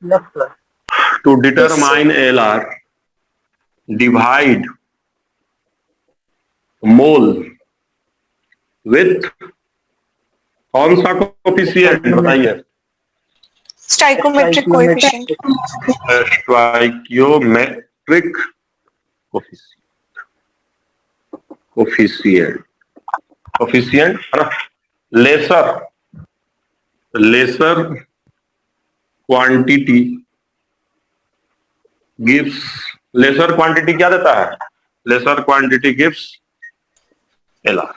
Yes, sir. To determine LR, divide mole with कौन सा coefficient बताइए? Stoichiometric coefficient. Stoichiometric coefficient coefficient है ना। Lesser quantity gives, lesser quantity क्या देता है? Lesser quantity gives LR.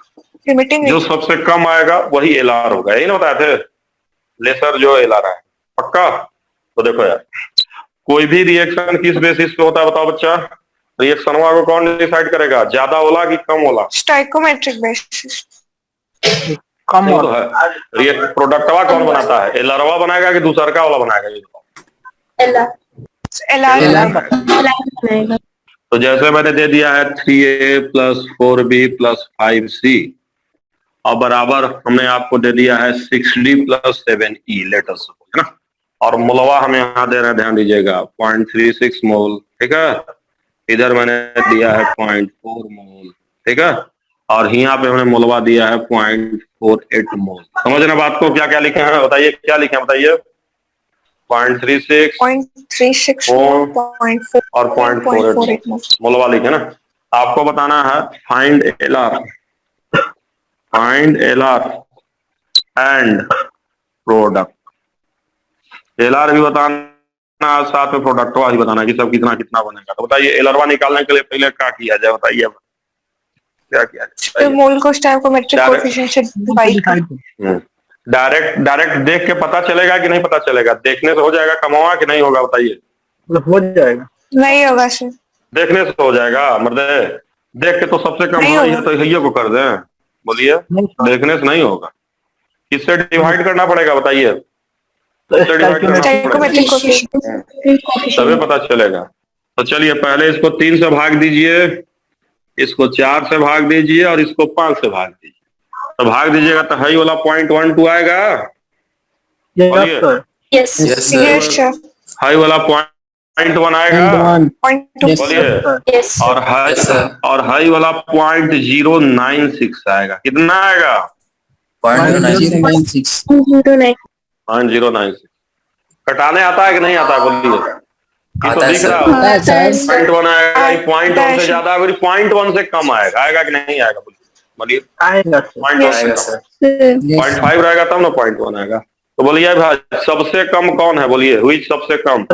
जो सबसे कम आएगा वही एलआर होगा, यही ना बताए थे? लेसर जो एलआर है पक्का। तो देखो यार, कोई भी रिएक्शन किस बेसिस पे होता है बताओ बच्चा? रिएक्शन को कौन डिसाइड करेगा, ज्यादा होला कि कम होला? Stoichiometric basis. कम तो है प्रोडक्टवा कौन बनाता है? एलआरवा बनाएगा कि दूसरका वाला बनाएगा? ये एलआर। तो जैसे मैंने दे दिया है 3A + 4B + 5C और बराबर हमने आपको दे दिया है 6D + 7E लेटर सपोज, है ना। और मोलवा हमें यहाँ दे रहे हैं, ध्यान दीजिएगा 0.36 मोल, ठीक है। इधर मैंने दिया है 0.4 मोल, ठीक है। और यहाँ पे हमने मोलवा दिया है 0.48 मोल। समझना बात को? क्या क्या लिखे हैं बताइए, क्या लिखे हैं बताइए? 0.36 और 0.48 मोलवा लिखे ना। आपको बताना है find LR and product. LR भी बताना, साथ में प्रोडक्ट भी बताना कि सब कितना कितना बनेगा। तो बताइए एलआरवा निकालने के लिए पहले क्या किया जाए बताइए? क्या किया जाए? मोल को स्टाइकोमेट्रिक कोएफिशिएंट से डिवाइड। डायरेक्ट देख के पता चलेगा कि नहीं पता चलेगा? देखने से हो जाएगा कमावा कि नहीं होगा बताइए? हो जाएगा। नहीं होगा सर। देखने से हो जाएगा मर्दे? देख के तो सबसे कम है तो यही को कर दें? बोलिए, देखने से नहीं होगा। किससे डिवाइड करना पड़ेगा बताइए? तभी पता चलेगा। तो चलिए पहले इसको 3 से भाग दीजिए, इसको 4 से भाग दीजिए और इसको 5 से भाग दीजिए। तो भाग दीजिएगा तो हाई वाला 0.12 आएगा। हाई वाला 0.1 आएगा, बोलिए। और हाई वाला 0.096 आएगा। कितना आएगा? 0.096। कटाने आता है कि नहीं आता है बोलिए? आता है सर। 0.1 आएगा, 0.1 से ज्यादा, 0.1 से कम आएगा कि नहीं आएगा बोलिए? 0.5 रहेगा तब ना 0.1 आएगा। तो बोलिए भाई सबसे कम कौन है? बोलिए हुई सबसे कम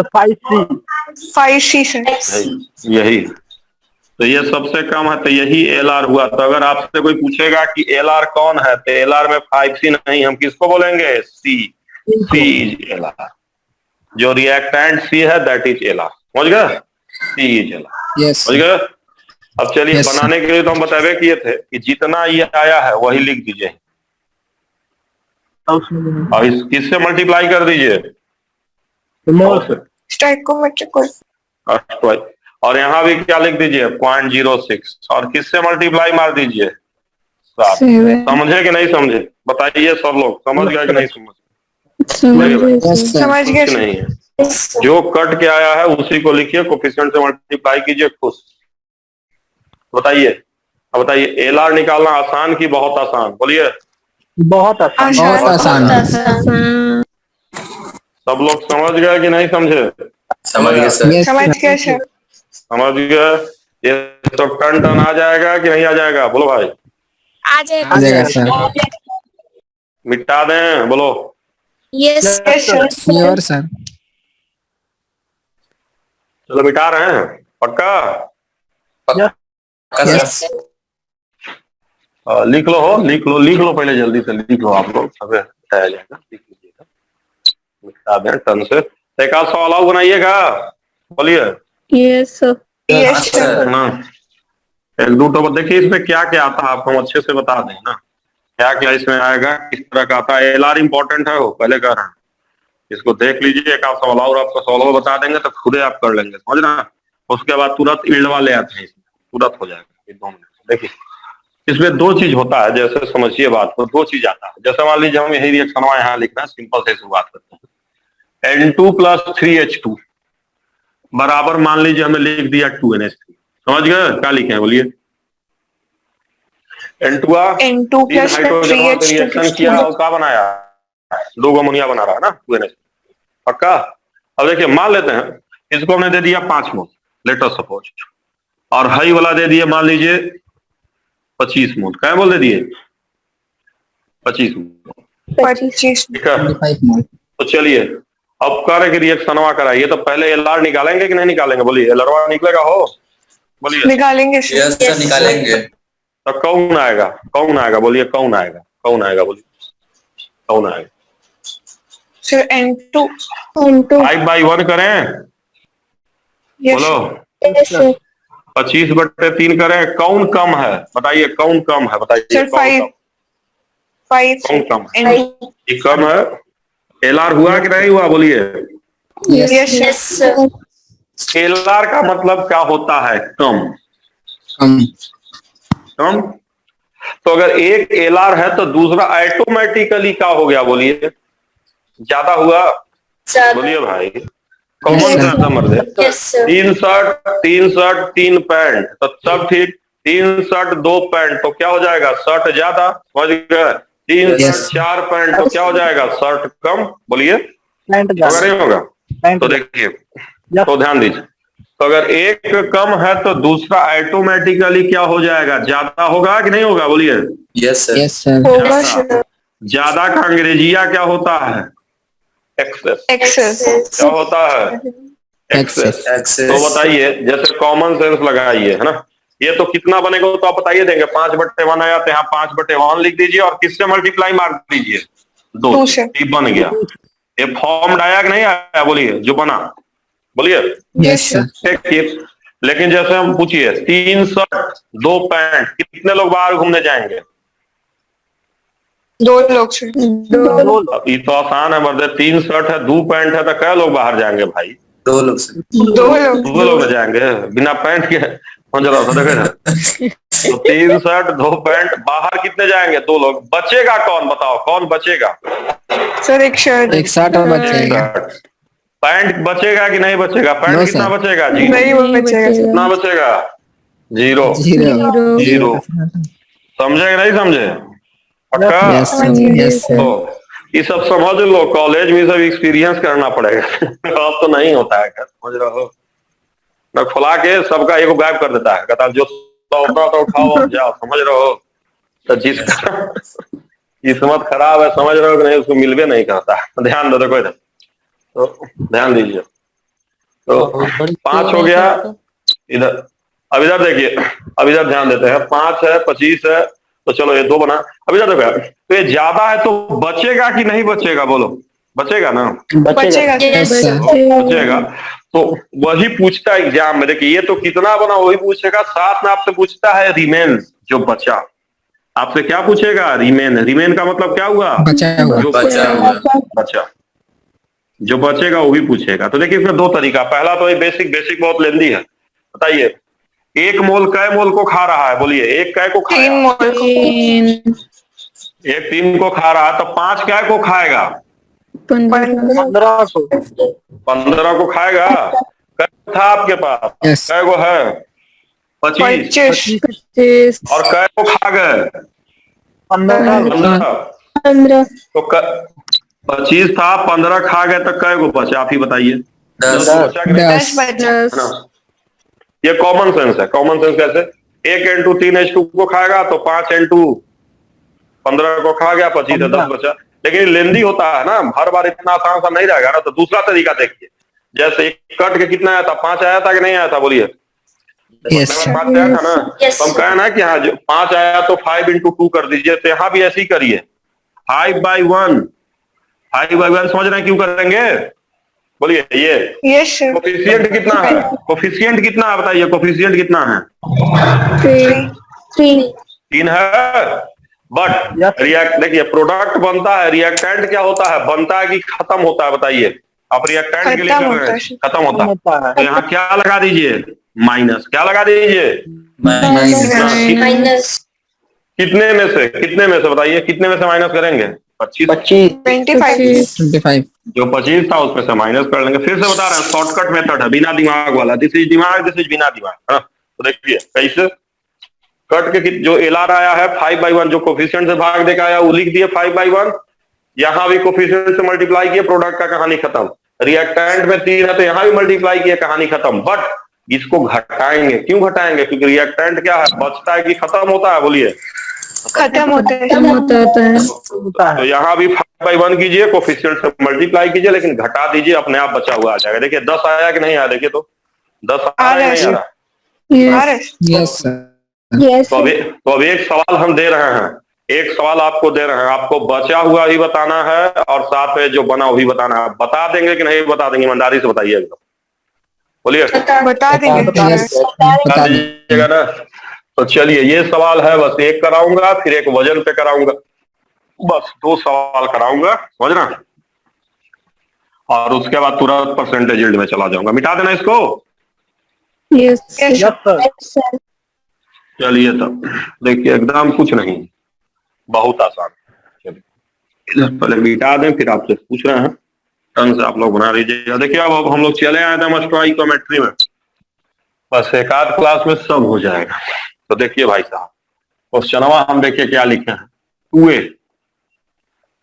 5C यही। तो ये सबसे कम है, तो यही एलआर हुआ। तो अगर आपसे कोई पूछेगा कि एलआर कौन है, तो एलआर में 5C नहीं, हम किसको बोलेंगे? सी इज एलआर। जो रिएक्टेंट सी है दैट इज एलआर। समझ गए? सी इज एलआर। समझ गए? अब चलिए बनाने के लिए तो हम बतावे किए थे कि जितना ये आया है वही लिख दीजिए और किससे मल्टीप्लाई कर दीजिए? स्टाइकोमेट्रिक। और यहाँ भी क्या लिख दीजिए? 0.06 और किससे मल्टीप्लाई मार दीजिए? 7। समझे कि नहीं समझे? बताइए सब लोग, समझ गए कि नहीं समझ गए? नहीं है। जो कट के आया है उसी को लिखिए, कोफिशिएंट से मल्टीप्लाई कीजिए, खुश। बताइए, अब बताइए एलआर निकालना आसान कि बहुत आसान? बोलिए। बहुत आसान। सब लोग समझ गए कि नहीं समझे? समझ गए सर। समझ गए। ये तो टन टन आ जाएगा कि नहीं आ जाएगा? बोलो भाई। आ जाएगा सर। मिटा दें? बोलो। Yes sir. चलो मिटा रहे हैं पक्का? लिख लो पहले, जल्दी से लिख लो आप लोग, सब बताया जाएगा। लिख लीजिएगा, मिटा दें टन से। एक आध सवाल और बनाइएगा, बोलिए। Yes sir. एक दो तो देखिए इसमें क्या क्या आता है आपको हम अच्छे से बता दें ना, क्या क्या इसमें आएगा, किस तरह का आता है। एलआर इंपॉर्टेंट है, वो पहले कह रहे हैं। इसको देख लीजिए, एक आध सवाल और आपको सवाल बता देंगे तो खुद आप कर लेंगे, समझ रहे हैं। उसके बाद तुरंत इल्डवा ले आते हैं, इसमें तुरंत हो जाएगा 2 मिनट। देखिए इसमें 2 चीज होता है, जैसे समझिए बात को। 2 चीज आता है। जैसे मान लीजिए हम यही रिएक्शन यहाँ लिखना है, सिंपल से शुरुआत करते हैं। N2 प्लस 3H2 बराबर मान लीजिए हमने लिख दिया 2NH3। समझ गए क्या लिखे हैं बोलिए? N2 N2 तीन plus हाइड्रोजन से 3H2 रिएक्शन किया और क्या बनाया? 2 अमोनिया बना रहा है ना 2NH। पक्का? अब देखिए मान लेते हैं इसको हमने दे दिया 5 मोल, लेट अस सपोज, और हाई वाला दे दिए मान लीजिए 25 मोल। क्या बोल दे दिए? 25 मोल। 25 ठीक है, तो चलिए अब करे कि रिएक्शनवा कराइए, तो पहले एलआर निकालेंगे कि नहीं निकालेंगे? बोलिए एलआर निकलेगा हो? बोलिए। निकालेंगे यस सर निकालेंगे। तो कौन आएगा? कौन आएगा? बोलिए कौन आएगा? कौन आएगा? बोलिए कौन आएगा? सर N2 5/1 करें? यस बोलो 25/3 करें? कौन कम है बताइए? कौन कम है बताइए? सर 5 कौन कम है? ये कम है। एलआर हुआ कि नहीं हुआ? बोलिए। यस एलआर का मतलब क्या होता है? कम। कम। तो अगर एक एलआर है तो दूसरा ऑटोमेटिकली क्या हो गया? बोलिए ज्यादा हुआ। बोलिए भाई कॉमन सेंस समझ दे। 3 शर्ट 3 शर्ट 3 पैंट तो सब ठीक। 3 शर्ट 2 पैंट तो क्या हो जाएगा? शर्ट ज्यादा। समझ गए? 3 शर्ट 4 पैंट तो क्या हो जाएगा? शर्ट कम। बोलिए होगा नहीं होगा? तो देखिए तो ध्यान दीजिए, तो अगर एक कम है तो दूसरा ऑटोमेटिकली क्या हो जाएगा? ज्यादा होगा कि नहीं होगा? बोलिए यस सर। होगा ज्यादा। ज्यादा का अंग्रेजिया क्या होता है? एक्सेस। एक्सेस क्या होता है? एक्सेस। तो बताइए जैसे कॉमन सेंस लगाइए है ना, ये तो कितना बनेगा तो आप बताइए देंगे? 5/1 आया तो यहाँ 5/1 लिख दीजिए और किससे मल्टीप्लाई मार दीजिए? 2 से। ये बन गया। ये फॉर्म आया कि नहीं आया? बोलिए जो बना। बोलिए यस देखिए, लेकिन जैसे हम पूछिए 3 शर्ट 2 पैंट कितने लोग बाहर घूमने जाएंगे? 2 लोग सर अब ये तो आसान है मर्दे। 3 शर्ट है 2 पैंट है तो क्या लोग बाहर जाएंगे भाई? 2 लोग सर। 2 लोग 2 लोग न जाएंगे बिना पैंट के। देखे तो 3 शर्ट 2 पैंट, बाहर कितने जाएंगे? 2 लोग। बचेगा कौन? बताओ कौन बचेगा? सर एक शर्ट बचेगा। पैंट बचेगा कि नहीं बचेगा? पैंट कितना बचेगा जी? नहीं बचेगा सर। कितना बचेगा? 0। समझे कि नहीं समझे? पक्का? तो ये सब समझ लो, कॉलेज में सब एक्सपीरियंस करना पड़ेगा। अब तो नहीं होता है, समझ रहे हो? मैं खुला के सबका एक गायब कर देता है, कहता जो उठा तो उठाओ और जाओ। समझ रहे हो? तो जिसका किस्मत खराब है समझ रहे हो कि नहीं, उसको मिलवे नहीं करता। ध्यान दो, देखो इधर तो ध्यान दीजिए। तो 5 हो गया इधर। अब इधर देखिए, अब इधर ध्यान देते हैं। 5 है 25 है तो चलो ये 2 बना। अब इधर देखो, तो ये ज्यादा है तो बचेगा कि नहीं बचेगा? बोलो बचेगा ना? बचेगा बचेगा। तो वही पूछता है एग्जाम में। देखिए ये तो कितना बना वही पूछेगा, साथ में आपसे पूछता है रिमेन, जो बचा। आपसे क्या पूछेगा? रिमेन। रिमेन का मतलब क्या हुआ? जो बचा। जो बचेगा वो भी पूछेगा। तो देखिए इसमें 2 तरीका। पहला तो ये बेसिक बहुत लेंदी है। बताइए 1 मोल कै मोल को खा रहा है? बोलिए एक कै को खाएगा? 3 मोल को। एक 3 को खा रहा है तो 5 कै को खाएगा? 15 को खाएगा। कै था आपके पास? कै को है? 25। और कै को खा गए? 15। तो 25 था 15 खा गए तो कै को बचा? आप ही बताइए। 10 बचा। ये कॉमन सेंस है। कॉमन सेंस कैसे? 1 N2 3H2 को खाएगा तो 5 N2 15 को खा गया, 25 है 10 बचा। लेकिन लेंदी होता है ना, हर बार इतना आसान सा नहीं रहेगा ना। तो दूसरा तरीका देखिए, जैसे कट के कितना आया था? 5 आया था कि नहीं आया था? बोलिए 5 आया था ना। तो हम कहे ना कि हाँ 5 आया तो 5 × 2 कर दीजिए। तो यहाँ भी ऐसे ही करिए। 5/1 समझ रहे हैं क्यों करेंगे? बोलिए ये कोफिशिएंट कितना है? कोफिशिएंट कितना है बताइए? कोफिशिएंट कितना है? 3 है। बट रिएक्ट देखिए, प्रोडक्ट बनता है, रिएक्टेंट क्या होता है? बनता है कि खत्म होता है? बताइए आप रिएक्टेंट के लिए कर रहे हैं, खत्म होता है। तो यहाँ क्या लगा दीजिए? माइनस। क्या लगा दीजिए? माइनस। कितने में से बताइए? कितने में से माइनस करेंगे? 25 25 25 जो 25 था उसमें से माइनस कर लेंगे। फिर से बता रहे हैं, शॉर्टकट मेथड है, बिना दिमाग वाला। दिस इज दिमाग, दिस इज बिना दिमाग। हाँ, तो देखिए कैसे कट के जो एलआर आया है 5/1, जो कोफिशिएंट से भाग देकर आया वो लिख दिए 5/1। यहाँ भी कोफिशिएंट से मल्टीप्लाई किए, प्रोडक्ट का कहानी खत्म। रिएक्टेंट में 3 है तो यहाँ भी मल्टीप्लाई किया, कहानी खत्म। बट इसको घटाएंगे, क्यों घटाएंगे? क्योंकि रिएक्टेंट क्या है, बचता है कि खत्म होता है? बोलिए। खत्म होता है। होता तो है। यहाँ भी 5/1 कीजिए, कोफिशिएंट से मल्टीप्लाई कीजिए, लेकिन घटा दीजिए, अपने आप बचा हुआ आ जाएगा। देखिए 10 आया कि नहीं आया, देखिए तो 10 आ रहा है कि नहीं आ रहा? आ रहा है। Yes sir. तो अब एक सवाल हम दे रहे हैं, एक सवाल आपको दे रहे हैं, आपको बचा हुआ भी बताना है और साथ में जो बना वो भी बताना है। बता देंगे कि नहीं बता देंगे, ईमानदारी से बताइए एकदम, बोलिए। बता देंगे। बता दीजिएगा ना। तो चलिए, ये सवाल है, बस एक कराऊंगा, फिर एक वजन पे कराऊंगा, बस 2 सवाल कराऊंगा, समझ रहा? और उसके बाद तुरंत परसेंटेज यील्ड में चला जाऊंगा। मिटा देना इसको। Yes sir. चलिए तब देखिए, एकदम कुछ नहीं, बहुत आसान। चलिए पहले मिटा दें, फिर आपसे पूछ रहे हैं, ढंग से आप लोग बना लीजिएगा। देखिए अब हम लोग चले आए थे स्टोइकोमेट्री में, बस एक आध क्लास में सब हो जाएगा। तो देखिए भाई साहब, क्वेश्चनवा हम देखिए क्या लिखे हैं, 2a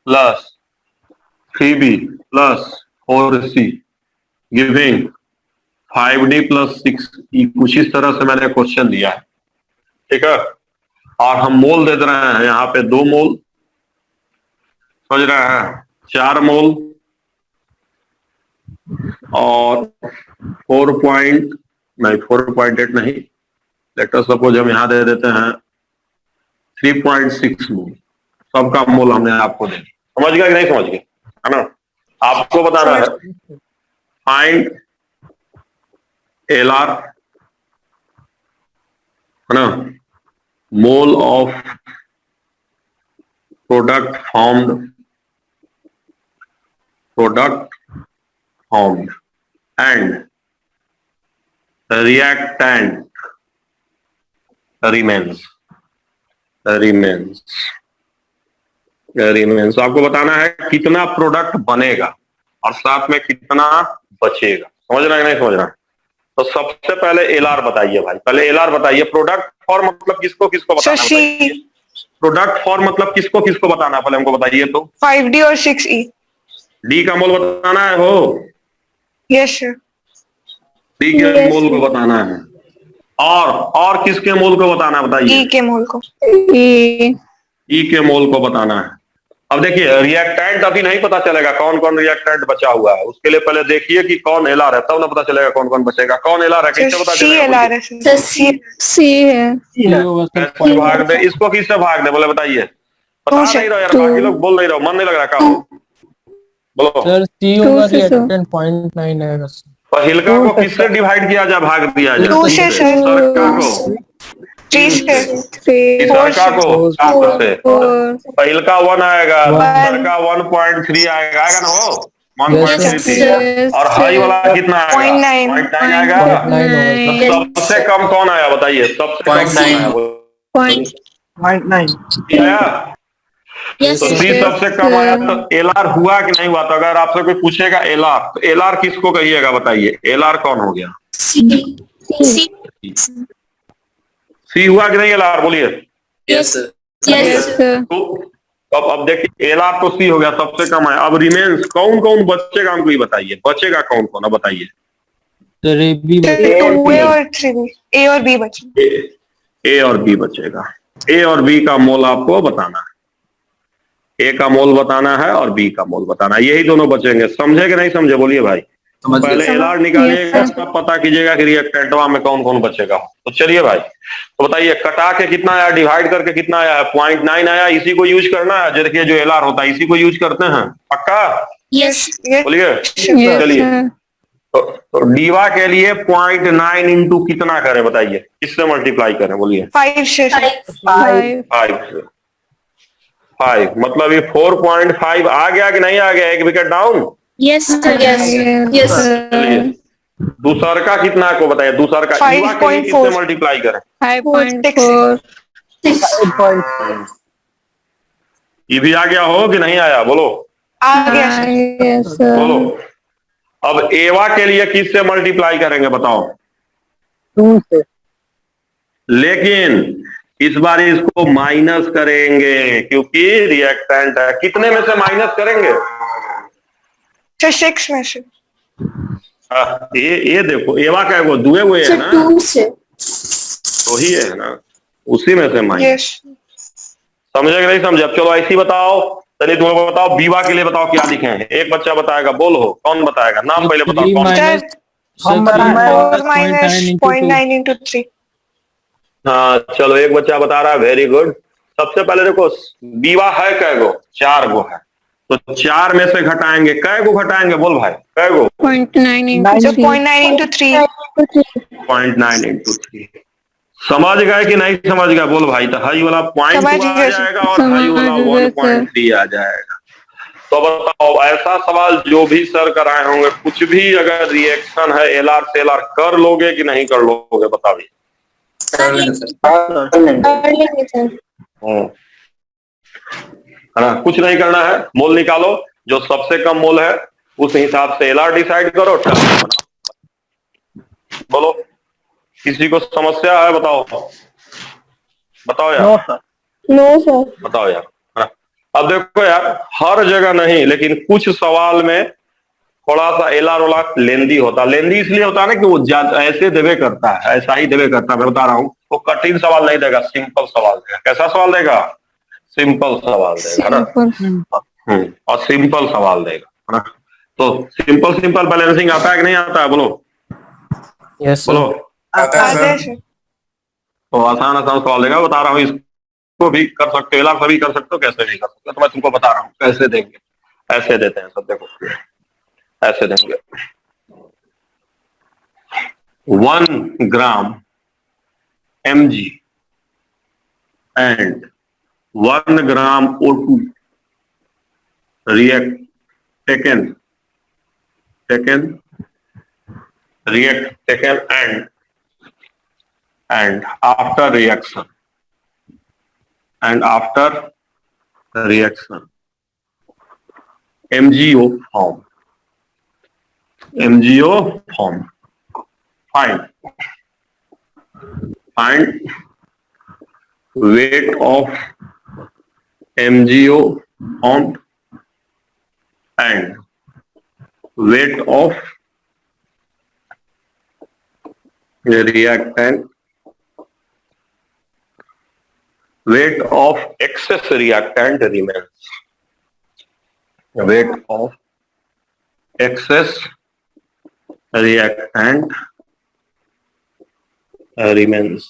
plus 3b plus 4c giving 5d plus 6e। कुछ इस तरह से मैंने क्वेश्चन दिया है, ठीक है। और हम मोल दे रहे हैं, यहाँ पे 2 मोल, समझ रहे हैं, 4 मोल और 4.8 नहीं, लेट अस सपोज हम यहाँ दे देते हैं 3.6 मोल। सबका मोल हमने आपको दे दिया, समझ गया कि नहीं समझ गया, है ना? आपको बताना है फाइंड एलआर, है ना, mole of product formed and reactant remains। आपको बताना है कितना प्रोडक्ट बनेगा और साथ में कितना बचेगा, समझ रहे हैं नहीं समझ रहे? तो सबसे पहले एलआर बताइए भाई, पहले एलआर बताइए। प्रोडक्ट फॉर मतलब किसको किसको बताना है? प्रोडक्ट फॉर मतलब किसको किसको बताना है, पहले हमको बताइए तो। 5d और 6e। डी का मोल बताना है हो? Yes sir. डी के मोल को बताना है, और किसके मोल को बताना है बताइए? ई के मोल को। ई के मोल को बताना है। अब देखिए रिएक्टेंट अभी नहीं पता चलेगा कौन कौन रिएक्टेंट बचा हुआ है, उसके लिए पहले देखिए कि कौन एलआर है, तब ना पता चलेगा कौन कौन बचेगा। कौन एलआर है कैसे पता चलेगा? सी है। कैसे भाग दे इसको, किससे भाग दे बोले बताइए? बता नहीं रहो यार, बाकी लोग बोल नहीं रहो, मन नहीं लग रहा का बोलो सर सी होगा रिएक्टेंट 0.9 आएगा सर। पहिलका को किससे डिवाइड किया जाए, भाग दिया जाए? 2 से सर। सरका को 3 से। सरका को 4 से। पहिलका 1 आएगा, सरका 1.3 आएगा ना हो, 1.3। और हाई वाला कितना आएगा? 0.9 आएगा। सबसे कम कौन आया बताइए? सबसे कम 0.9 आया। तो सी सबसे कम आया, तो एलआर हुआ कि नहीं हुआ? तो अगर आपसे कोई पूछेगा एलआर, तो एलआर किसको कहिएगा बताइए? एलआर कौन हो गया? सी हुआ कि नहीं एलआर, बोलिए। Yes sir. तो अब देखिए एलआर तो सी हो गया, सबसे कम है। अब रिमेन्स कौन कौन बचेगा हमको ये बताइए, बचेगा कौन कौन, अब बताइए। ए और बी बचे। ए और बी बचेगा। ए और बी का मोल आपको बताना है, ए का मोल बताना है और बी का मोल बताना है, यही दोनों बचेंगे। समझे कि नहीं समझे बोलिए भाई? पहले एलआर निकालिएगा, तब पता कीजिएगा कि रिएक्टेंटवा में कौन कौन बचेगा। तो चलिए भाई, तो बताइए कटा के कितना आया, डिवाइड करके कितना आया है? 0.9 आया। इसी को यूज करना है, देखिए जो एलआर होता है इसी को यूज करते हैं, पक्का? यस। बोलिए। चलिए तो डीवा के लिए 0.9 इंटू कितना करें बताइए, किससे मल्टीप्लाई करें बोलिए? 5 से। 5 मतलब ये 4.5 आ गया कि नहीं आ गया? एक wicket down. Yes sir. Yes चलिए दूसर का कितना को बताइए? दूसर का डीवा के लिए किससे मल्टीप्लाई करें? 5.4। ये भी आ गया हो कि नहीं आया, बोलो आ गया सर। Yes, sir. बोलो। अब एवा के लिए किससे मल्टीप्लाई करेंगे बताओ? 2 से। लेकिन इस बार इसको माइनस करेंगे क्योंकि रिएक्टेंट है। कितने में से माइनस करेंगे? सर 6 में से। ये देखो एवा का वो दुए हुए है सर ना, 2 से। तो ही है ना, उसी में से माइनस। यस। समझे कि नहीं समझे? अब चलो ऐसी बताओ, चलिए तुम लोग बताओ बीवा के लिए बताओ क्या लिखे हैं। एक बच्चा बताएगा, बोलो कौन बताएगा, नाम पहले बताओ 3 कौन। minus हम 4 माइनस 0.9 0.9 into 3। हाँ चलो एक बच्चा बता रहा है, वेरी गुड। सबसे पहले देखो बीवा है कै गो? 4 गो है, तो 4 में से घटाएंगे, कै गो घटाएंगे बोल भाई, कै गो? 0.9 into सर 3. 0.9 into 3। 0.9 into 3। समझ गए कि नहीं समझ गए बोल भाई? तो हाई वाला पॉइंट समझ आ गए जाएगा और हाई वाला समझ गए, 1.3 आ जाएगा। तो बताओ ऐसा सवाल जो भी सर कराए होंगे, कुछ भी अगर रिएक्शन है एलआर से एलआर कर लोगे कि नहीं कर लोगे बताइए? कर लेंगे सर। है ना, कुछ नहीं करना है, मोल निकालो, जो सबसे कम मोल है उस हिसाब से एलआर डिसाइड करो, टर्म बनाओ। बोलो किसी को समस्या है बताओ, बताओ यार। No, sir. बताओ यार। हाँ। अब देखो यार हर जगह नहीं, लेकिन कुछ सवाल में थोड़ा सा एलआर वाला लेंदी होता। लेंदी इसलिए होता है ना कि वो ऐसे देवे करता है, ऐसा ही देवे करता है। मैं बता रहा हूँ, वो कठिन सवाल नहीं देगा, सिंपल सवाल देगा। कैसा सवाल देगा? सिंपल सवाल देगा, है ना। और सिंपल सवाल देगा, है ना। तो सिंपल सिंपल बैलेंसिंग आता है कि नहीं आता है, बोलो यस बोलो। आता है सर। तो आसान आसान सवाल देगा, बता रहा हूँ। इसको भी कर सकते हो, एलआर सभी कर सकते हो, कैसे भी कर सकते हो। तो मैं तुमको बता रहा हूँ कैसे देंगे। ऐसे देते हैं सब, देखो ऐसे देंगे। 1 gram mg and 1 gram O2 react taken and after reaction MgO form. Find weight of MgO formed and weight of reactant, weight of excess reactant remains. Weight of excess reactant remains.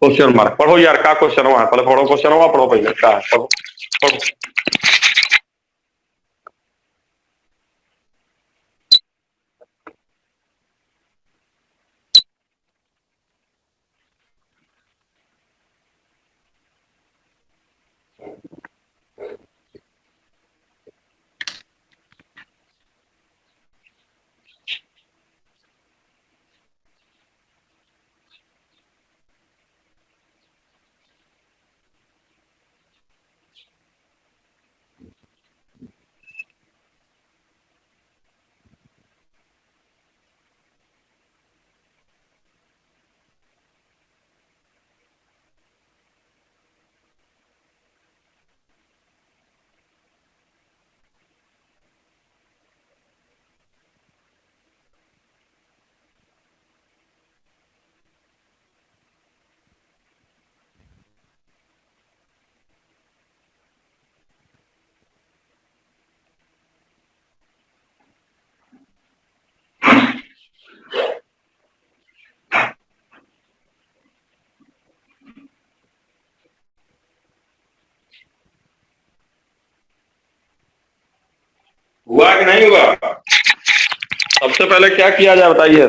Question mark. पढ़ो यार, क्या question हुआ है? पहले पढ़ो question हुआ, पढ़ो पहले क्या है, पढ़ो पढ़ो। हुआ कि नहीं हुआ? सबसे पहले क्या किया जाए बताइए?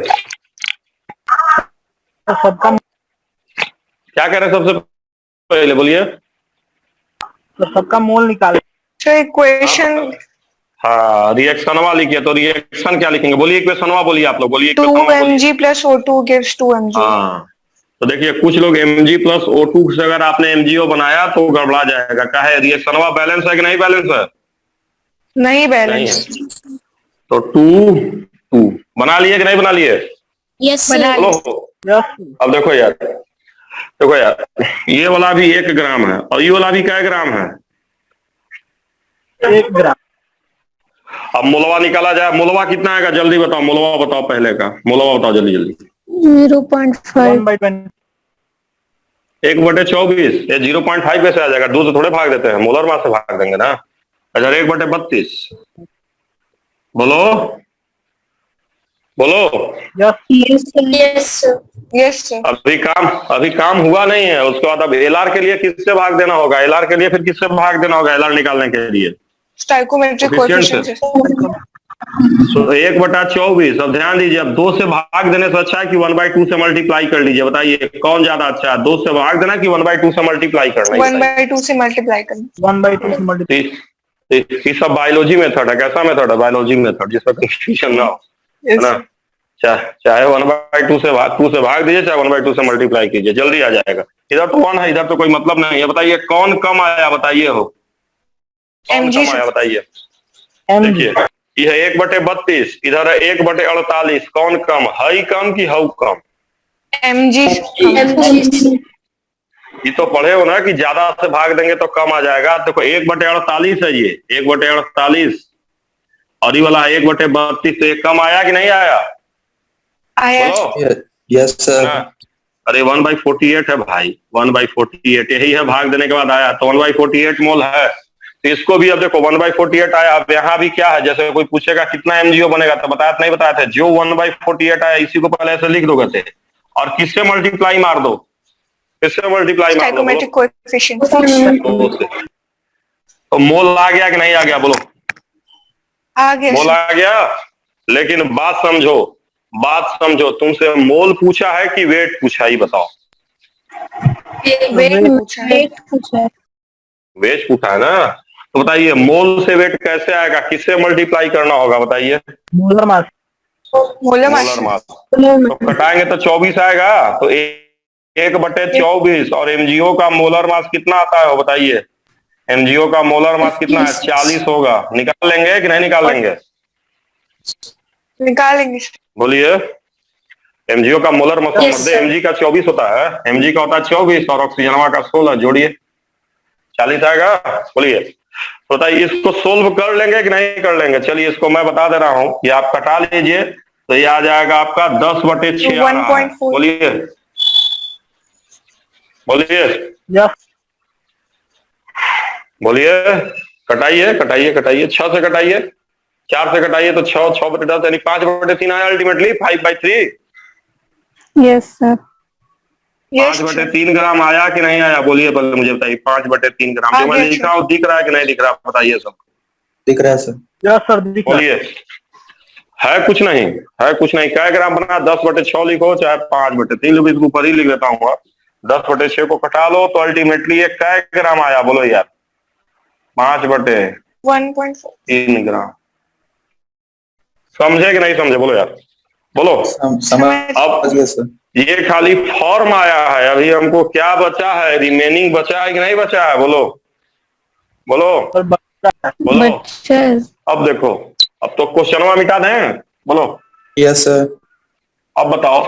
सबका क्या कह रहे हैं सबसे पहले, बोलिए। सबका मोल निकाले। सर इक्वेशन हाँ रिएक्शनवा लिखिए। तो रिएक्शन क्या लिखेंगे? बोलिए इक्वेशनवा, बोलिए आप लोग, बोलिए 2 इक्वेशनवा बोलिए। mg plus O2 gives 2 mg। हाँ तो देखिए कुछ लोग Mg प्लस O2 से अगर आपने MgO बनाया तो गड़बड़ा जाएगा। क्या है, रिएक्शन हुआ बैलेंस है कि नहीं बैलेंस है? नहीं नहीं बैलेंस। है। तो 2 बना लिए कि नहीं बना लिए? Yes, sir. बना बोलो। यस अब देखो यार, देखो यार, ये वाला भी 1 ग्राम है और ये वाला भी क्या ग्राम है? 1 ग्राम। अब मोलवा निकाला जाए, मोलवा कितना आएगा जल्दी बताओ, मोलवा बताओ पहले का, मोलवा बताओ जल्दी जल्दी। 0.5 1/20। 1/24 ये 0.5 कैसे आ जाएगा? 2 से थोड़े भाग देते हैं, मोलर मास से भाग देंगे ना। अच्छा 1/32 बोलो बोलो। Yes Yes, sir. Yes sir. अभी काम हुआ नहीं है। उसके बाद अब एलआर के लिए किससे भाग देना होगा? एलआर के लिए फिर किससे भाग देना होगा एलआर निकालने के लिए? स्टाइकोमेट्रिक Coefficient कोएफिशिएंट से। तो 1/24। अब ध्यान दीजिए, अब 2 से भाग देने से अच्छा है कि 1/2 से मल्टीप्लाई कर लीजिए। बताइए कौन ज्यादा अच्छा है, 2 से भाग देना कि 1/2 से मल्टीप्लाई करना? 1/2 से मल्टीप्लाई करना। 1/2 से मल्टीप्लाई। ये सब बायोलॉजी मेथड है। कैसा मेथड है? बायोलॉजी मेथड, जिसका कंफ्यूजन ना हो, है ना। चाहे 1/2 से 2 से भाग दीजिए, चाहे 1/2 से मल्टीप्लाई कीजिए, जल्दी आ जाएगा। इधर तो 1 है, इधर तो कोई मतलब नहीं है। बताइए कौन कम आया? बताइए हो कौन Mg कम आया? बताइए। Mg। देखिए ये है 1/32, इधर है 1/48। कौन कम? हई कम कि हऊ कम? Mg MG. ये तो पढ़े हो ना कि ज्यादा से भाग देंगे तो कम आ जाएगा। देखो 1/48 है, ये 1/48 और ये वाला 1/32। तो ये कम आया कि नहीं आया? आया। बोलो। Yes, sir. हाँ। अरे 1/48 है भाई, 1/48 यही है, भाग देने के बाद आया तो 1/48 मोल है। तो इसको भी अब देखो 1/48 आया। अब यहाँ भी क्या है, जैसे कोई पूछेगा कितना MgO बनेगा तो बताया नहीं बताया था, जो 1/48 आया इसी को पहले ऐसे लिख दोगे थे और किससे मल्टीप्लाई मार दो, किससे मल्टीप्लाई मार दो? Stoichiometric coefficient. तो मोल आ गया कि नहीं आ गया? बोलो। आ गया मोल सर। आ गया। लेकिन बात समझो, तुमसे मोल पूछा है कि वेट पूछा? ही बताओ। वेट पूछा है। वेट पूछा है ना। तो बताइए मोल से वेट कैसे आएगा, किससे मल्टीप्लाई करना होगा? बताइए। Molar mass. Molar molar mass. Mass. तो कटाएंगे तो 24 आएगा। तो 1/24 और MgO का मोलर मास कितना आता है? बताइए। MgO का मोलर मास कितना है? 40 होगा। निकाल लेंगे कि नहीं निकाल लेंगे? निकालेंगे। बोलिए। MgO का molar mass Yes, sir. Mg का 24 होता है, Mg का होता है 24 और ऑक्सीजनवा का 16, जोड़िए 40 आएगा। बोलिए। तो बताइए इसको सोल्व कर लेंगे कि नहीं कर लेंगे? चलिए इसको मैं बता दे रहा हूं कि आप कटा लीजिए तो ये आ जाएगा आपका 10/6 आ रहा है। 1.4। बोलिए बोलिए यस बोलिए। कटाइए 6 से कटाइए, 4 से कटाइए तो 6/10 यानी 5/3 आया अल्टीमेटली 5/3। Yes sir. 5/3 ग्राम आया कि नहीं आया? बोलिए पहले मुझे बताइए। 5/3 ग्राम जो मैं आगे लिख रहा हूँ दिख रहा है कि नहीं दिख रहा? बताइए सब। दिख रहा है सर। यस सर दिख रहा है। बोलिए। है कुछ नहीं। क्या ग्राम बना? 10/6 लिखो चाहे 5/3 लिखो, इसको ऊपर ही लिख देता हूँ। 10/6 को कटा लो तो अल्टीमेटली ये क्या ग्राम आया? बोलो यार। 5/3 ग्राम। समझे कि नहीं समझे? बोलो यार, बोलो। समझ अब गया सर। ये खाली फॉर्म आया है, अभी हमको क्या बचा है? रिमेनिंग बचा है कि नहीं बचा है? बोलो बोलो और बोलो। बच्चा अब देखो, अब तो क्वेश्चनवा मिटा दें। बोलो। Yes sir. अब बताओ,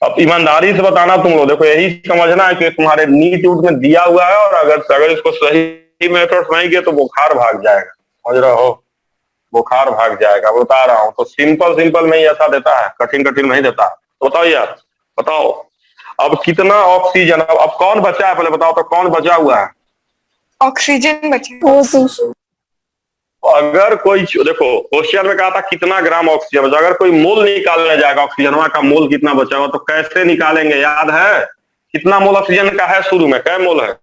अब ईमानदारी से बताना तुम लोग। देखो यही समझना है कि तुम्हारे नीट उट में दिया हुआ है और अगर इसको सही मेथड नहीं किए तो बुखार भाग जाएगा। समझ रहे हो? बुखार भाग जाएगा, बता रहा हूँ। तो सिंपल में ही ऐसा देता है, कठिन नहीं देता। तो बताओ यार, बताओ अब कितना ऑक्सीजन, अब कौन बचा है पहले बताओ तो, कौन बचा हुआ है? ऑक्सीजन बचा। O2 अगर कोई, देखो क्वेश्चन में कहा था कितना ग्राम ऑक्सीजन बचा, अगर कोई मोल निकालने जाएगा ऑक्सीजनवा का मोल कितना बचा हुआ तो कैसे निकालेंगे? याद है कितना मोल ऑक्सीजन का है? शुरू में क्या मोल है?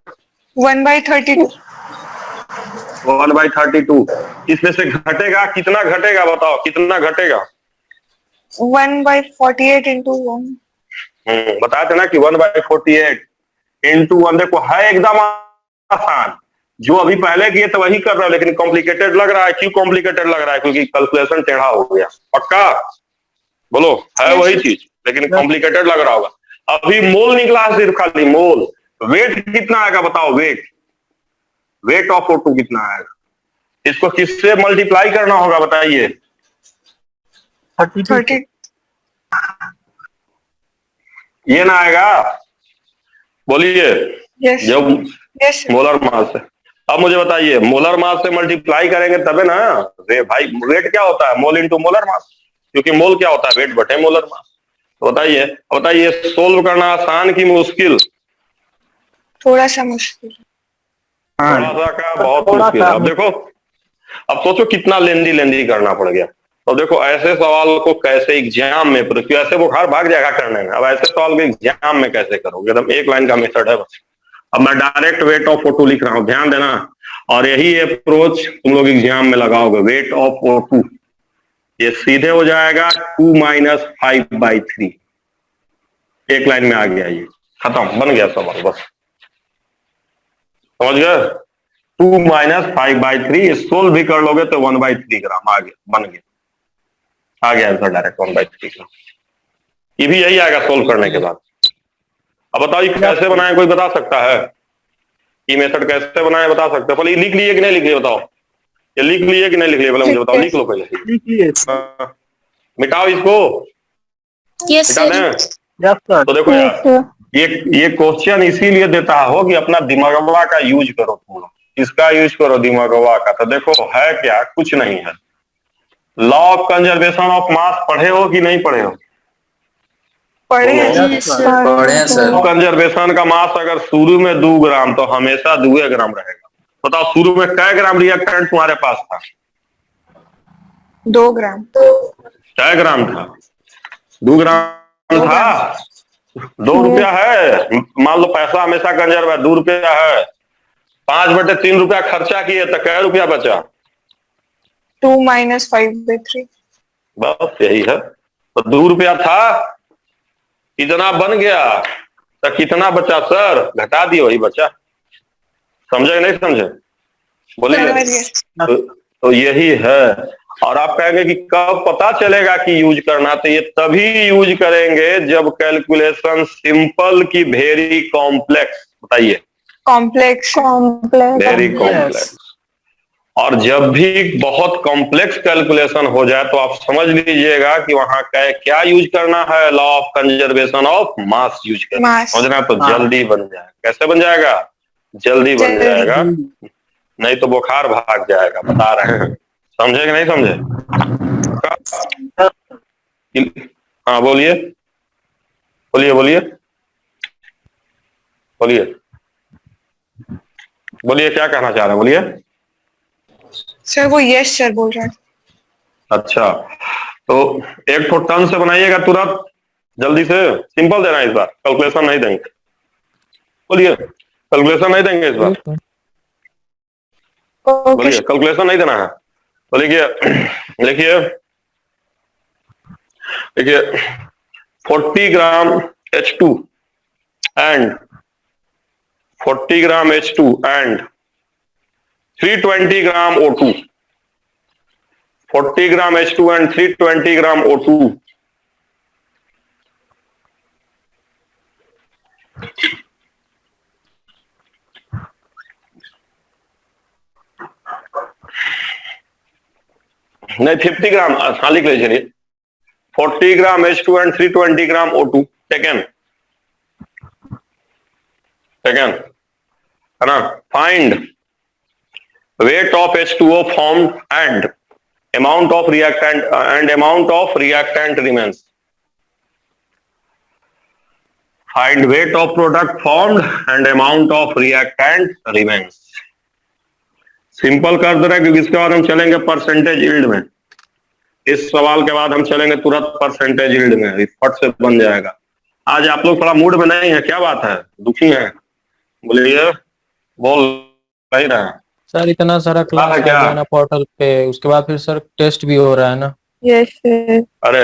1/32। 1/32। इसमें से घटेगा कितना? घटेगा बताओ कितना घटेगा? 1/48 into 1। बताए थे ना कि 1/48 into 1। देखो है एकदम आसान, जो अभी पहले किए तो वही कर रहा है, लेकिन कॉम्प्लिकेटेड लग रहा है। क्यों कॉम्प्लिकेटेड लग रहा है? क्योंकि कैलकुलेशन टेढ़ा हो गया। पक्का? बोलो। है वही चीज लेकिन कॉम्प्लिकेटेड लग रहा होगा। अभी मोल निकला है सिर्फ खाली मोल। वेट कितना आएगा बताओ, वेट वेट ऑफ O2 कितना आएगा? इसको किससे मल्टीप्लाई करना होगा बताइए? 32 30 ये ना आएगा, बोलिए। यस जब यस मोलर मास से, अब मुझे बताइए मोलर मास से मल्टीप्लाई करेंगे तबे ना। रे भाई वेट क्या होता है? मोल इंटू मोलर मास, क्योंकि मोल क्या होता है? वेट बटे मोलर मास। तो बताइए सोल्व करना आसान की मुश्किल? थोड़ा सा मुश्किल। थोड़ा सा का बहुत थोड़ा मुश्किल है। सा अब देखो, अब सोचो कितना लेंदी करना पड़ गया। तो देखो ऐसे सवाल को कैसे एग्जाम में, क्योंकि ऐसे बुखार भाग जाएगा करने में। अब ऐसे सवाल को एग्जाम में कैसे करोगे? एकदम एक लाइन का मेथड है बस। अब मैं डायरेक्ट वेट ऑफ O2 लिख रहा हूं, ध्यान देना। और यही अप्रोच तुम लोग एग्जाम में लगाओगे। वेट ऑफ O2 ये सीधे हो जाएगा 2 माइनस 5/3। एक लाइन में आ गया, ये खत्म, बन गया सवाल बस। समझ गए? 2 माइनस 5/3 सोल्व भी कर लोगे तो 1/3 ग्राम आ गया, बन गया, आ गया आंसर डायरेक्ट 1/3 ग्राम। ये भी यही आएगा सोल्व करने के बाद। अब बताओ ये कैसे बनाए, कोई बता सकता है? ये मेथड कैसे बनाए बता सकते हो? पहले लिख लिए कि नहीं लिख लिए बताओ? ये लिख लिए कि नहीं लिख लिए पहले मुझे बताओ। लिख लो पहले, लिखिए। मिटाओ इसको, Yes, मिटा sir. दें। Yes sir. तो देखो Yes, यार, sir. ये क्वेश्चन इसीलिए देता हो कि अपना दिमागवा का यूज करो तुम लोग। इसका यूज करो, दिमागवा का। तो देखो है क्या, कुछ नहीं है। Law of conservation of mass पढ़े हो कि नहीं पढ़े हो? पढ़े हैं Yes, sir. पढ़े हैं सर। कंजर्वेशन का मास अगर शुरू में 2 ग्राम तो हमेशा 2 ग्राम रहेगा। बताओ शुरू में कै ग्राम रिएक्टेंट तुम्हारे पास था? 2 ग्राम। कै ग्राम था? 2 ग्राम था। 2 रुपया है, मान लो पैसा हमेशा कंजर्व है, 2 रुपया है। 5/3 रुपया खर्चा किए तो कै रुपया बचा? 2 माइनस 5/3। बस यही है। तो 2 रुपया था, इतना बन गया, तो कितना बचा सर? घटा दिए, वही बचा। समझे कि नहीं समझे? बोलिए। समझ गए। तो यही है। और आप कहेंगे कि कब पता चलेगा कि यूज करना? तो ये तभी यूज करेंगे जब कैलकुलेशन सिंपल की वेरी कॉम्प्लेक्स। बताइए। कॉम्प्लेक्स। Complex. Very complex. और जब भी बहुत कॉम्प्लेक्स कैलकुलेशन हो जाए तो आप समझ लीजिएगा कि वहां क्या यूज करना है? Law of conservation of mass use करना। मास। समझना? तो जल्दी बन जाएगा। कैसे बन जाएगा? जल्दी बन जल्दी। जाएगा, नहीं तो बुखार भाग जाएगा, बता रहे हैं। समझे कि नहीं समझे? हाँ बोलिए, बोलिए बोलिए बोलिए बोलिए, क्या कहना चाह रहे हैं? बोलिए। सर वो यस सर बोल रहे हैं। अच्छा, तो एक तो टन से बनाइएगा तुरंत, जल्दी से। सिंपल देना इस बार, कैलकुलेशन नहीं देंगे। बोलिए, कैलकुलेशन नहीं देंगे इस बार? ओके। बोलिए, कैलकुलेशन नहीं देना है तो लिखिए, लिखिए लिखिए 40 ग्राम H2 and 40 gram H2 and 320 gram O2। 40 gram H2 and 320 gram O2। नहीं 50 ग्राम, हाँ लिख लीजिए। 40 ग्राम H2 and 320 gram O2 taken, taken है ना। Find weight of H2O formed and amount of reactant remains. Find weight of product formed and amount of reactant remains. Simple कर दे रहे हैं क्योंकि इसके बाद हम चलेंगे परसेंटेज यील्ड में। इस सवाल के बाद हम चलेंगे तुरंत परसेंटेज यील्ड में, फट से बन जाएगा। आज आप लोग थोड़ा मूड में नहीं है, क्या बात है? दुखी हैं? बोलिए, बोल नहीं रहे हैं सर इतना सारा क्लास है आ क्या? गया ना पोर्टल पे, उसके बाद फिर सर टेस्ट भी हो रहा है ना। Yes, sir. अरे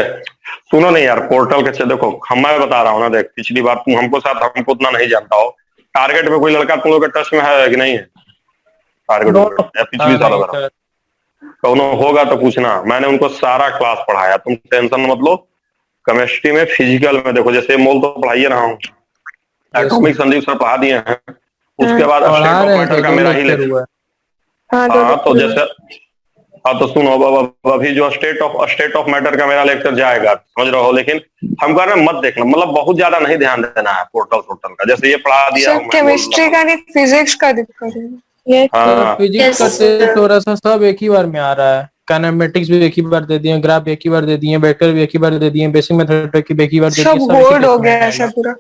सुनो नहीं यार, पोर्टल के देखो, मैं बता रहा हूँ ना, देख पिछली बार तुम हमको साथ हमको उतना नहीं जानता हो। टारगेट में कोई लड़का तुम लोग के टच में है कि नहीं है? टारगेट में या पिछली साल वगैरह कौनो होगा तो पूछना। मैंने उनको सारा क्लास पढ़ाया, तुम टेंशन मत लो। केमिस्ट्री में, फिजिकल में देखो, जैसे मोल तो पढ़ाइए रहा हूँ, एटॉमिक संदीप सर पढ़ा दिए हैं, उसके बाद पढ़ा स्टेट ऑफ रहे हैं मैटर तो का दो मेरा ही लेक्चर लेक्चर। हुआ है। हाँ हाँ तो जैसे, हाँ तो सुनो, अब अभी जो स्टेट ऑफ मैटर का मेरा लेक्चर जाएगा, समझ रहे हो, लेकिन हम कह रहे हैं मत देखना, मतलब बहुत ज्यादा नहीं ध्यान देना है पोर्टल का, जैसे ये पढ़ा दिया सर हूं मैं, केमिस्ट्री का नहीं फिजिक्स का दिक्कत है। ये हाँ फिजिक्स का Yes, टेस्ट थोड़ा सा सब एक ही बार में आ रहा है, काइनेमेटिक्स भी एक ही बार दे दिए, ग्राफ एक ही बार दे दिए, वेक्टर भी एक ही बार दे दिए, बेसिक मैथमेटिक्स भी एक ही बार दे दिए, सब सब एक ही बोर्ड हो टेस्ट में गया आएगा। ऐसा पूरा।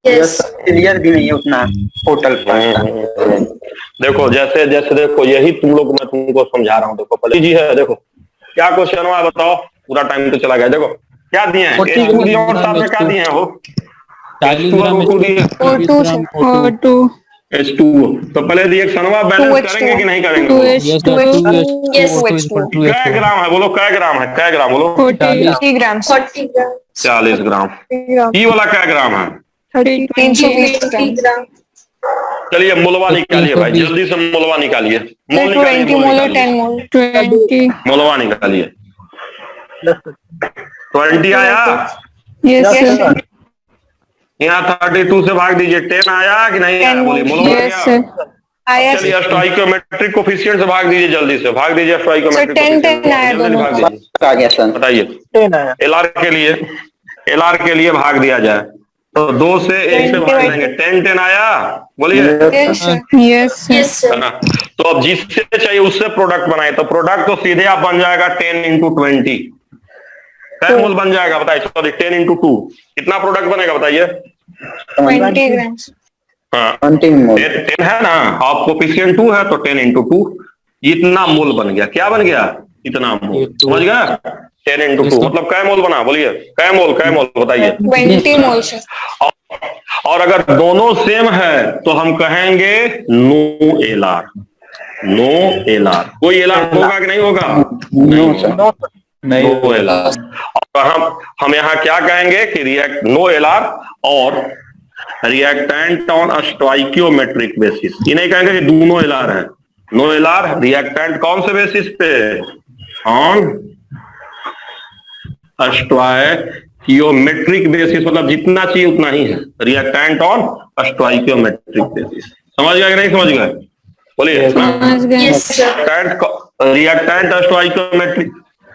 yes, क्लियर भी नहीं है उतना पोर्टल पर। देखो, जैसे जैसे देखो, यही तुम लोग, मैं तुमको समझा रहा हूँ, देखो पहले जी है, देखो क्या क्वेश्चन हुआ बताओ, पूरा टाइम तो चला गया, देखो क्या दिए हैं, 40 H2 दिए और ग्राम साथ में क्या H2 दिए हैं वो, 40 H2 ग्राम और O2 दिए, O2 gram O2। To H2, तो पहले रिएक्शनवा बैलेंस 2H2 करेंगे कि नहीं करेंगे, टू बोलो? H Yes, two sir, H 2H2 Yes, O2 H2. equal to क्या H2। ग्राम है, बोलो क्या ग्राम है, क्या ग्राम बोलो, 40 ग्राम 40 ग्राम, 40 ग्राम। ये वाला क्या ग्राम है, 320 ग्राम। ग्राम, चलिए मोलवा निकालिए भाई, 320 जल्दी से मोलवा निकालिए, मोल निकालिए, 20 मोल मोल और निकालिए, 10 मोल। 20 मोलवा निकालिए, 20 आया, यस Yes, सर यहाँ 32 से भाग दीजिए, 10 आया कि नहीं आया, 10 बोलिए मोलवा यस गया। सर आया चलिए स्टोइकोमेट्रिक कोफिशिएंट से भाग दीजिए, जल्दी से भाग दीजिए स्टोइकोमेट्रिक सर, 10 कोफिशिएंट, आया जल्दी दोनों। भाग दीजिए, आ गया सर। बताइए 10 आया। एलआर के लिए भाग दिया जाए तो 2 से 1 से 20 भाग देंगे, 10 आया, बोलिए, Yes, sir. Yes sir yes है sir, ना। तो अब जिससे चाहिए उससे प्रोडक्ट बनाए, तो प्रोडक्ट तो सीधे आप बन जाएगा 10 into 20, क्या मोल बन जाएगा बताइए, सॉरी 10 into 2, कितना प्रोडक्ट बनेगा बताइए, 20 ग्राम। हाँ 20 मोल। 10 है ना, आप कोफिशिएंट 2 है तो 10 into 2, इतना मोल बन गया, क्या बन गया, इतना मोल, समझ गया, 10 into 2 मतलब क्या मोल बना, बोलिए क्या मोल बताइए। 20 मोल सर। और अगर दोनों सेम है तो हम कहेंगे नो एलआर, नो एलआर, कोई एलआर होगा कि नहीं होगा, नो सर। नहीं नो एलआर। और हम यहाँ क्या कहेंगे कि नो एलआर और रिएक्टेंट ऑन स्टोइकियोमेट्रिक बेसिस, ये नहीं कहेंगे कि दोनों एलआर है, नो एलआर रिएक्टेंट कौन से बेसिस पे, ऑन स्टोइकियोमेट्रिक बेसिस, मतलब जितना चाहिए उतना ही है, रिएक्टेंट ऑन स्टोइकियोमेट्रिक बेसिस, समझ गया कि नहीं समझ गया, बोलिए। समझ गए yes sir, reactant stoichiometric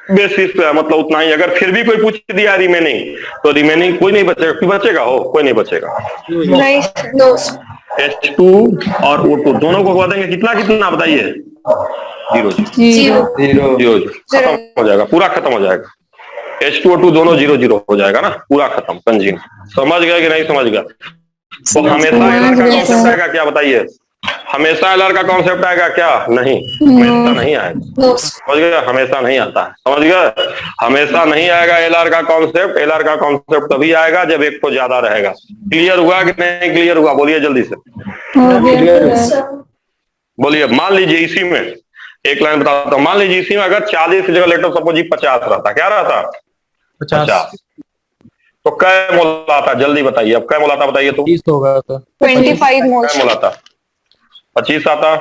basis पे है, मतलब उतना ही। अगर फिर भी कोई पूछ दिया रिमेनिंग, तो रिमेनिंग कोई नहीं बचेगा, कोई बचेगा हो, कोई नहीं बचेगा। नहीं sir. no sir, H2 और O2 दोनों को बता देंगे, कितना कितना बताइए, 0 zero, 0 खत्म हो जाएगा, पूरा खत्म हो जाएगा, H2O2 दोनों 0 हो जाएगा ना, पूरा खत्म, कंजीन। समझ गए कि नहीं समझ गया। तो हमेशा एलआर का कॉन्सेप्ट आएगा क्या बताइए, हमेशा एलआर का कॉन्सेप्ट आएगा क्या, नहीं हमेशा नहीं आएगा, no sir, समझ गया, हमेशा नहीं आता है, समझ गया, हमेशा नहीं आएगा एलआर का कॉन्सेप्ट। एलआर का कॉन्सेप्ट तभी आएगा जब एक तो ज्यादा रहेगा। क्लियर हुआ कि नहीं क्लियर हुआ, बोलिए जल्दी से, हो गया sir, बोलिए। मान लीजिए इसी में एक लाइन बताता हूँ, मान लीजिए इसी में अगर 40 की जगह लेटर सपोज 50 रहता, क्या रहता, 50 तो क्या मोल आता, जल्दी बताइए, अब क्या मोल आता बताइए, तो 30 होगा तो 25 मोल क्या मोल आता, 25 आता,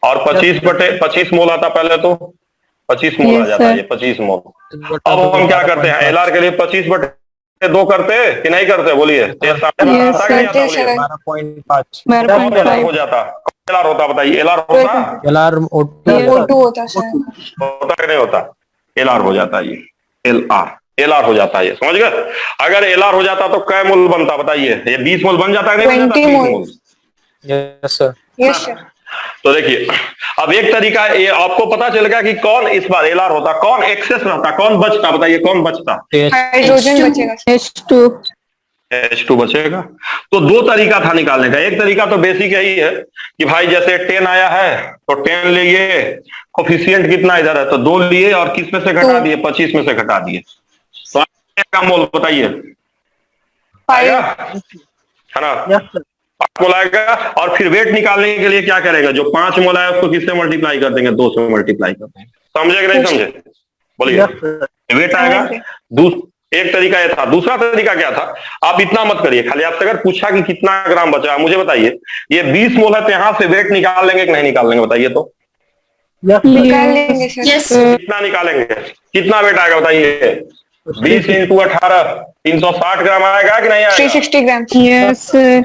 और 25 मोल आता, पहले तो 25 मोल आ Yes, जाता है, sir. ये 25 मोल। अब हम क्या करते हैं, एलआर के लिए 25/2 करते कि नहीं करते, बोलिए। Yes, आता कि नहीं आता, बोलिए। 12.5 मेरा कौन एलआर हो जाता, कौन एलआर होता बताइए, एलआर होता, एलआर O2 होता शायद। होता कि नहीं होता, एलआर हो जाता है, ये एलआर हो जाता है, ये समझ गए। अगर एलआर हो जाता तो क्या मोल बनता बताइए, ये 20 मोल बन जाता है, नहीं बन जाता, 20 20 mole. Mole. Yes sir. Yes sir. तो देखिए, अब एक तरीका ये आपको पता चल गया कि कौन इस बार एलआर होता, कौन एक्सेस रहता, कौन बचता, बताइए कौन बचता, हाइड्रोजन बचेगा। H2 H2 बचेगा। तो 2 तरीका था निकालने का, एक तरीका तो बेसिक यही है कि भाई जैसे 10 आया है तो 10 लिए, कोफिशिएंट कितना इधर है तो 2 लिए, और किस में से घटा दिए, 25 में से घटा दिए, तो का मोल बताइए, 5 है ना, यस सर। 5 मोल आएगा। और फिर वेट निकालने के लिए क्या करेगा, जो 5 मोल आया उसको किससे मल्टीप्लाई कर देंगे, 2 से मल्टीप्लाई कर देंगे, समझे कि नहीं समझे, बोलिए। Yes sir. वेट आएगा। एक तरीका ये था। दूसरा तरीका क्या था, आप इतना मत करिए, खाली आपसे अगर पूछा कि कितना ग्राम बचा मुझे बताइए, ये 20 मोल है तो यहां से वेट निकाल लेंगे कि नहीं निकाल लेंगे बताइए, तो यस सर। निकाल लेंगे सर। yes sir, कितना निकालेंगे, कितना वेट आएगा बताइए, 20 इंटू 18 360 ग्राम आएगा कि नहीं आएगा? 360 ग्राम। Yes sir.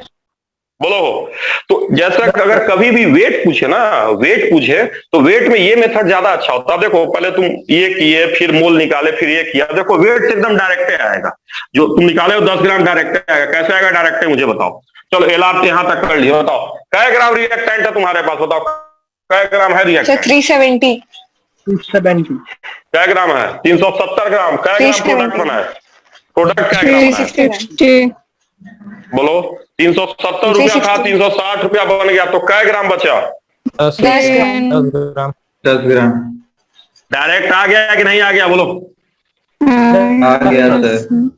बोलो। तो जैसा कि अगर कभी भी वेट पूछे ना, वेट पूछे तो वेट में ये मेथड ज्यादा अच्छा होता है। देखो पहले तुम ये किए, फिर मोल निकाले, फिर ये किया। देखो वेट से एकदम डायरेक्ट आएगा। जो तुम निकाले हो 10 ग्राम डायरेक्ट आएगा। कैसे आएगा डायरेक्ट, मुझे बताओ। चलो एलआर यहां तक कर लिया, बताओ कै ग्राम रिएक्टेंट है तुम्हारे पास, बताओ कै ग्राम है सर रिएक्टेंट? 370। 270 कै ग्राम है? 370 ग्राम। कै ग्राम 370 प्रोडक्ट बना है? प्रोडक्ट कै ग्राम है? 360 बोलो। 370 रुपया था, 360 रुपया बन गया, तो कै ग्राम बचा? 10 10 ग्राम। 10 ग्राम। 10 ग्राम डायरेक्ट आ गया कि नहीं आ गया, बोलो। आ गया सर।